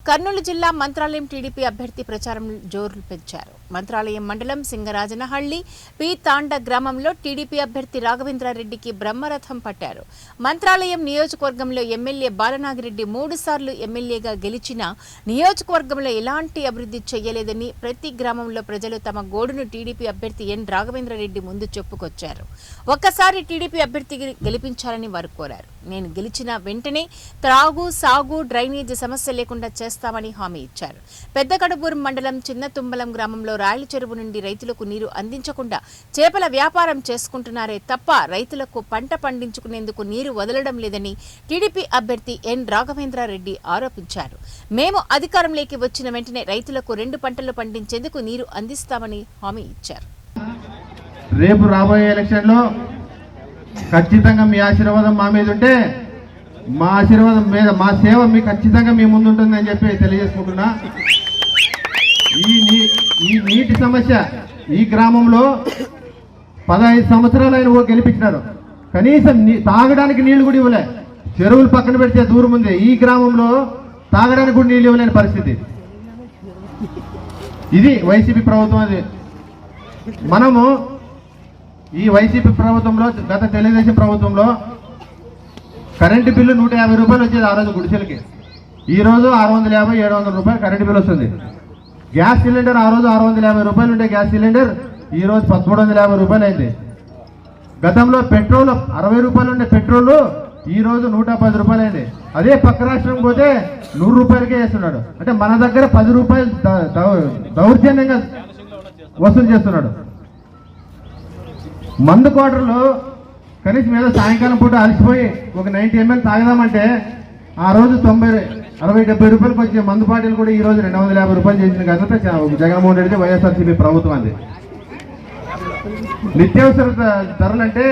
కర్నూలు జిల్లా మంత్రాలయం టీడీపీ అభ్యర్థి ప్రచారం జోరు పెంచారు. మంత్రాలయం మండలం సింగరాజనహళ్లి పి తాండ గ్రామంలో టీడీపీ అభ్యర్థి రాఘవేంద్రారెడ్డికి బ్రహ్మరథం పట్టారు. మంత్రాలయం నియోజకవర్గంలో ఎమ్మెల్యే బాలనాగిరెడ్డి 3 సార్లు ఎమ్మెల్యేగా గెలిచిన నియోజకవర్గంలో ఎలాంటి అభివృద్ధి చేయలేదని ప్రతి గ్రామంలో ప్రజలు తమ గోడును టీడీపీ అభ్యర్థి ఎన్ రాఘవేంద్రారెడ్డి ముందు చెప్పుకొచ్చారు. ఒక్కసారి టీడీపీ అభ్యర్థికి గెలిపించాలని వారు కోరారు. నేను గెలిచిన వెంటనే త్రాగు సాగు డ్రైనేజీ సమస్య లేకుండా చేస్తామని హామీ ఇచ్చారు. పెద్దకడుపూరు మండలం చిన్నతుంబలం గ్రామంలో రాయల చెరువు నుండి రైతులకు నీరు అందించకుండా చేపల వ్యాపారం చేసుకుంటున్నారే తప్ప రైతులకు పంట పండించుకునేందుకు నీరు వదలడం లేదని టీడీపీ అభ్యర్థి ఎన్ రాఘవేంద్రారెడ్డి ఆరోపించారు. మేము అధికారంలోకి వచ్చిన వెంటనే రైతులకు 2 పంటలు పండించేందుకు నీరు అందిస్తామని హామీ ఇచ్చారు. రేపు రాబోయే ఎలక్షన్లో ఖచ్చితంగా మీ ఆశీర్వాదం మా మీద ఉంటే మా ఆశీర్వాదం మీద మా సేవ మీకు ఖచ్చితంగా మీ ముందు ఉంటుందని చెప్పి తెలియజేసుకుంటున్నా. ఈ నీటి సమస్య ఈ గ్రామంలో 15 సంవత్సరాలు ఆయన గెలిపించినారు. కనీసం తాగడానికి నీళ్లు కూడా ఇవ్వలే. చెరువులు పక్కన పెడితే దూరం ఉంది. ఈ గ్రామంలో తాగడానికి కూడా నీళ్ళు ఇవ్వలేని పరిస్థితి. ఇది వైసీపీ ప్రభుత్వం. అది మనము ఈ వైసీపీ ప్రభుత్వంలో గత తెలుగుదేశం ప్రభుత్వంలో కరెంటు బిల్లు 150 రూపాయలు వచ్చేది ఆ రోజు గుడిసెలకి. ఈ రోజు 650-700 రూపాయలు కరెంటు బిల్లు వస్తుంది. గ్యాస్ సిలిండర్ ఆ రోజు 650 రూపాయలు ఉండే గ్యాస్ సిలిండర్ ఈ రోజు 1350 రూపాయలు అయింది. గతంలో పెట్రోల్ 60 రూపాయలు ఉండే పెట్రోల్ ఈ రోజు 110 రూపాయలు అయింది. అదే పక్క రాష్ట్రం పోతే 100 రూపాయలకే వేస్తున్నాడు. అంటే మన దగ్గర 10 రూపాయలు దౌర్జన్యంగా వసూలు చేస్తున్నాడు. మందు క్వార్టర్లో కనీసం ఏదో సాయంకాలం పూట అలసిపోయి ఒక 90 ml తాగదామంటే ఆ రోజు 60-70 రూపాయలకు వచ్చే మందు పార్టీలు కూడా ఈ రోజు 250 రూపాయలు చేసిన ఘనత జగన్మోహన్ రెడ్డి వైఎస్ఆర్సీపీ ప్రభుత్వం. అది నిత్యావసర ధరలంటే